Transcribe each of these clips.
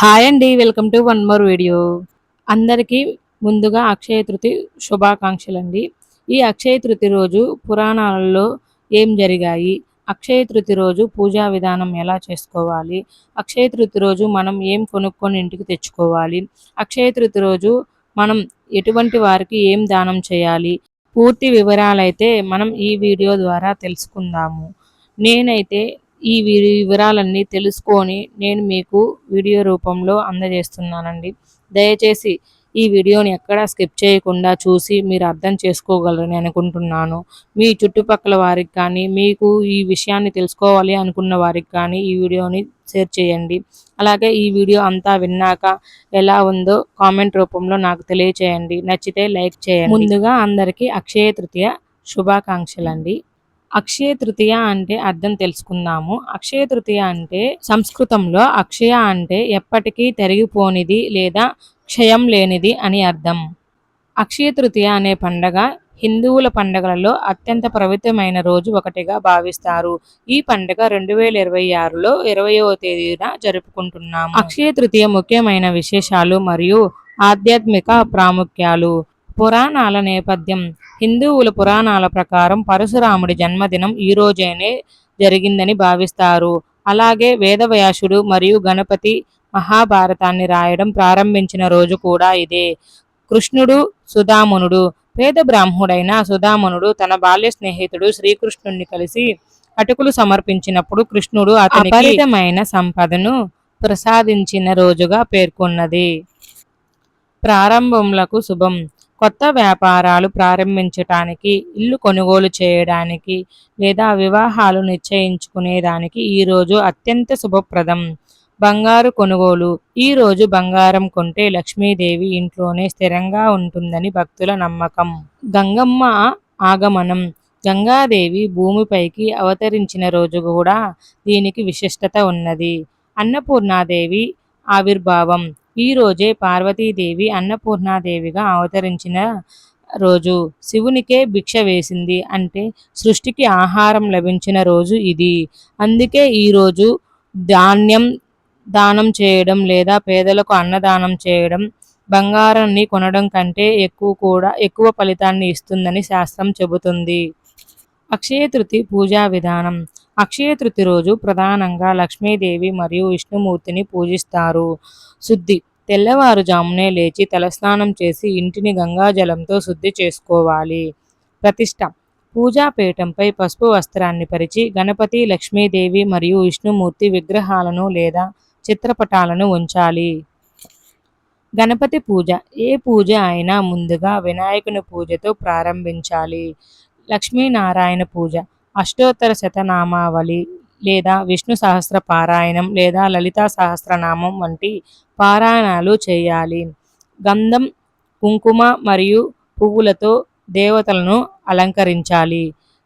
Hi అండి. Welcome to one more video. అందరికీ ముందుగా అక్షయ తృతీయ శుభాకాంక్షలండి. ఈ అక్షయ తృతీయ రోజు పురాణాలలో ఏం జరిగాయి? అక్షయ తృతీయ రోజు పూజా విధానం ఎలా చేసుకోవాలి? అక్షయ తృతీయ రోజు మనం ఏం కొనుక్కొని ఇంటికి తెచ్చుకోవాలి? అక్షయ తృతీయ రోజు మనం ఎటువంటి వారికి ఏం దానం చేయాలి? పూర్తి వివరాలైతే మనం ఈ వీడియో ద్వారా తెలుసుకుందాము. నేనైతే ఈ వివరాలన్నీ తెలుసుకొని నేను మీకు వీడియో రూపంలో అందజేస్తున్నానండి. దయచేసి ఈ వీడియోని ఎక్కడా స్కిప్ చేయకుండా చూసి మీరు అర్థం చేసుకోగలరని అనుకుంటున్నాను. మీ చుట్టుపక్కల వారికి కానీ, మీకు ఈ విషయాన్ని తెలుసుకోవాలి అనుకున్న వారికి కానీ ఈ వీడియోని షేర్ చేయండి. అలాగే ఈ వీడియో అంతా విన్నాక ఎలా ఉందో కామెంట్ రూపంలో నాకు తెలియచేయండి. నచ్చితే లైక్ చేయండి. ముందుగా అందరికీ అక్షయ తృతీయ శుభాకాంక్షలండి. అక్షయ తృతీయ అంటే అర్థం తెలుసుకుందాము. అక్షయ తృతీయ అంటే సంస్కృతంలో అక్షయ అంటే ఎప్పటికీ తరిగిపోనిది లేదా క్షయం లేనిది అని అర్థం. అక్షయ తృతీయ అనే పండగ హిందువుల పండగలలో అత్యంత పవిత్రమైన రోజు ఒకటిగా భావిస్తారు. ఈ పండుగ 2026లో 20వ తేదీన జరుపుకుంటున్నాము. అక్షయ తృతీయ ముఖ్యమైన విశేషాలు మరియు ఆధ్యాత్మిక ప్రాముఖ్యాలు. పురాణాల నేపథ్యం. హిందువుల పురాణాల ప్రకారం పరశురాముడి జన్మదినం ఈ రోజేనే జరిగిందని భావిస్తారు. అలాగే వేదవ్యాసుడు మరియు గణపతి మహాభారతాన్ని రాయడం ప్రారంభించిన రోజు కూడా ఇదే. కృష్ణుడు సుధామనుడు. పేద బ్రాహ్మణుడైన సుధామనుడు తన బాల్య స్నేహితుడు శ్రీకృష్ణుడిని కలిసి అటుకులు సమర్పించినప్పుడు కృష్ణుడు అతనికి అపరితమైన సంపదను ప్రసాదించిన రోజుగా పేర్కొన్నది. ప్రారంభములకు శుభం. కొత్త వ్యాపారాలు ప్రారంభించటానికి, ఇల్లు కొనుగోలు చేయడానికి లేదా వివాహాలు నిశ్చయించుకునేదానికి ఈ రోజు అత్యంత శుభప్రదం. బంగారు కొనుగోలు. ఈ రోజు బంగారం కొంటే లక్ష్మీదేవి ఇంట్లోనే స్థిరంగా ఉంటుందని భక్తుల నమ్మకం. గంగమ్మ ఆగమనం. గంగాదేవి భూమిపైకి అవతరించిన రోజు కూడా దీనికి విశిష్టత ఉన్నది. అన్నపూర్ణాదేవి ఆవిర్భావం. ఈ రోజే పార్వతీదేవి అన్నపూర్ణాదేవిగా అవతరించిన రోజు. శివునికే భిక్ష వేసింది అంటే సృష్టికి ఆహారం లభించిన రోజు ఇది. అందుకే ఈరోజు ధాన్యం దానం చేయడం లేదా పేదలకు అన్నదానం చేయడం బంగారాన్ని కొనడం కంటే ఎక్కువ ఫలితాన్ని ఇస్తుందని శాస్త్రం చెబుతుంది. అక్షయ తృతీయ పూజా విధానం. అక్షయ తృతీయ రోజు ప్రధానంగా లక్ష్మీదేవి మరియు విష్ణుమూర్తిని పూజిస్తారు. శుద్ధి. తెల్లవారుజామునే లేచి తలస్నానం చేసి ఇంటిని గంగాజలంతో శుద్ధి చేసుకోవాలి. ప్రతిష్ఠ. పూజాపీఠంపై పసుపు వస్త్రాన్ని పరిచి గణపతి, లక్ష్మీదేవి మరియు విష్ణుమూర్తి విగ్రహాలను లేదా చిత్రపటాలను ఉంచాలి. గణపతి పూజ. ఏ పూజ అయినా ముందుగా వినాయకుని పూజతో ప్రారంభించాలి. లక్ష్మీనారాయణ పూజ. అష్టోత్తర శతనామావళి లేదా విష్ణు సహస్ర పారాయణం లేదా లలితా సహస్రనామం వంటి పారాయణాలు చేయాలి. గంధం, కుంకుమ మరియు పువ్వులతో దేవతలను అలంకరించాలి.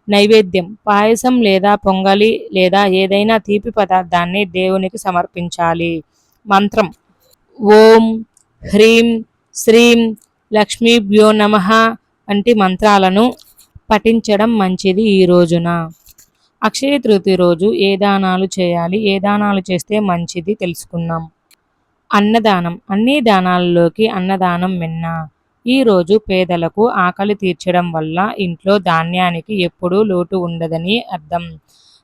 నైవేద్యం. పాయసం లేదా పొంగలి లేదా ఏదైనా తీపి పదార్థాన్ని దేవునికి సమర్పించాలి. మంత్రం. ఓం హ్రీం శ్రీం లక్ష్మీభ్యో నమః వంటి మంత్రాలను పఠించడం మంచిది. ఈ రోజున అక్షయ తృతీయ రోజు ఏ దానాలు చేయాలి, ఏ దానాలు చేస్తే మంచిది తెలుసుకుందాం. అన్నదానం. అన్ని దానాలలోకి అన్నదానం మిన్న. ఈరోజు పేదలకు ఆకలి తీర్చడం వల్ల ఇంట్లో ధాన్యానికి ఎప్పుడూ లోటు ఉండదని అర్థం.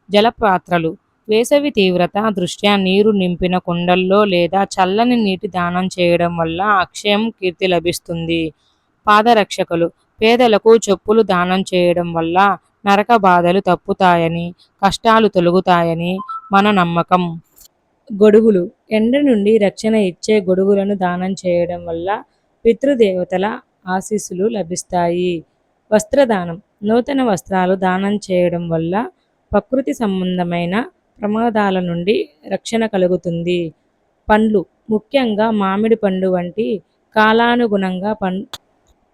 జలపాత్రలు. వేసవి తీవ్రత దృష్ట్యా నీరు నింపిన కుండల్లో లేదా చల్లని నీటి దానం చేయడం వల్ల అక్షయం కీర్తి లభిస్తుంది. పాదరక్షకులు. పేదలకు చెప్పులు దానం చేయడం వల్ల నరక బాధలు తప్పుతాయని, కష్టాలు తొలగుతాయని మన నమ్మకం. గొడుగులు. ఎండ నుండి రక్షణ ఇచ్చే గొడుగులను దానం చేయడం వల్ల పితృదేవతల ఆశీస్సులు లభిస్తాయి. వస్త్రదానం. నూతన వస్త్రాలు దానం చేయడం వల్ల ప్రకృతి సంబంధమైన ప్రమాదాల నుండి రక్షణ కలుగుతుంది. పండ్లు. ముఖ్యంగా మామిడి పండు వంటి కాలానుగుణంగా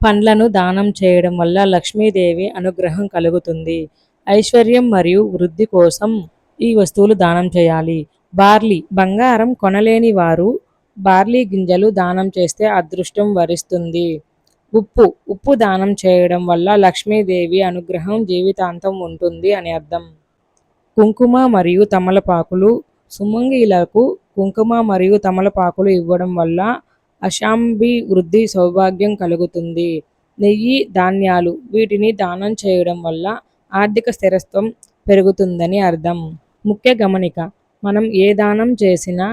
పండ్లను దానం చేయడం వల్ల లక్ష్మీదేవి అనుగ్రహం కలుగుతుంది. ఐశ్వర్యం మరియు వృద్ధి కోసం ఈ వస్తువులు దానం చేయాలి. బార్లీ. బంగారం కొనలేని వారు బార్లీ గింజలు దానం చేస్తే అదృష్టం వరిస్తుంది. ఉప్పు దానం చేయడం వల్ల లక్ష్మీదేవి అనుగ్రహం జీవితాంతం ఉంటుంది అని అర్థం. కుంకుమ మరియు తమలపాకులు. సుమంగళిలకు కుంకుమ మరియు తమలపాకులు ఇవ్వడం వల్ల అశాంభి వృద్ధి సౌభాగ్యం కలుగుతుంది. నెయ్యి, ధాన్యాలు వీటిని దానం చేయడం వల్ల ఆర్థిక స్థిరత్వం పెరుగుతుందని అర్థం. ముఖ్య గమనిక: మనం ఏ దానం చేసినా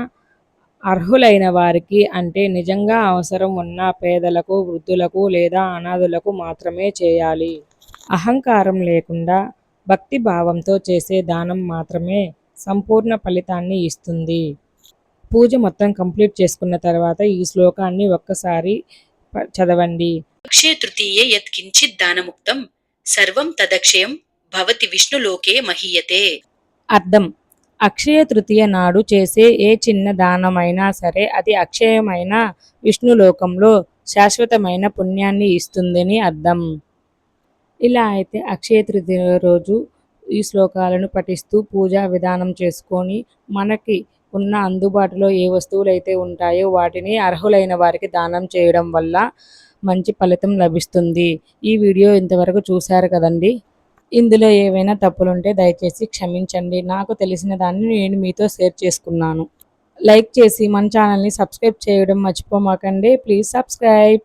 అర్హులైన వారికి, అంటే నిజంగా అవసరం ఉన్న పేదలకు, వృద్ధులకు లేదా అనాథులకు మాత్రమే చేయాలి. అహంకారం లేకుండా భక్తి భావంతో చేసే దానం మాత్రమే సంపూర్ణ ఫలితాన్ని ఇస్తుంది. పూజ మొత్తం కంప్లీట్ చేసుకున్న తర్వాత ఈ శ్లోకాన్ని ఒక్కసారి చదవండి. అక్షయ తృతీయే యత్కించిత్ దానముక్తం సర్వం తదక్షయం భవతి విష్ణులోకే మహీయతే. అర్థం: అక్షయ తృతీయ నాడు చేసే ఏ చిన్న దానమైనా సరే అది అక్షయమైన విష్ణులోకంలో శాశ్వతమైన పుణ్యాన్ని ఇస్తుందని అర్థం. ఇలా అయితే అక్షయ తృతీయ రోజు ఈ శ్లోకాలను పఠిస్తూ పూజా విధానం చేసుకొని మనకి ఉన్న అందుబాటులో ఏ వస్తువులు అయితే ఉంటాయో వాటిని అర్హులైన వారికి దానం చేయడం వల్ల మంచి ఫలితం లభిస్తుంది. ఈ వీడియో ఇంతవరకు చూశారు కదండి. ఇందులో ఏవైనా తప్పులుంటే దయచేసి క్షమించండి. నాకు తెలిసిన దాన్ని నేను మీతో షేర్ చేసుకున్నాను. లైక్ చేసి మన ఛానల్ని సబ్స్క్రైబ్ చేయడం మర్చిపోమాకండి. Please subscribe.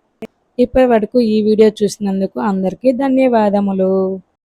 ఇప్పటి వరకు ఈ వీడియో చూసినందుకు అందరికీ ధన్యవాదములు.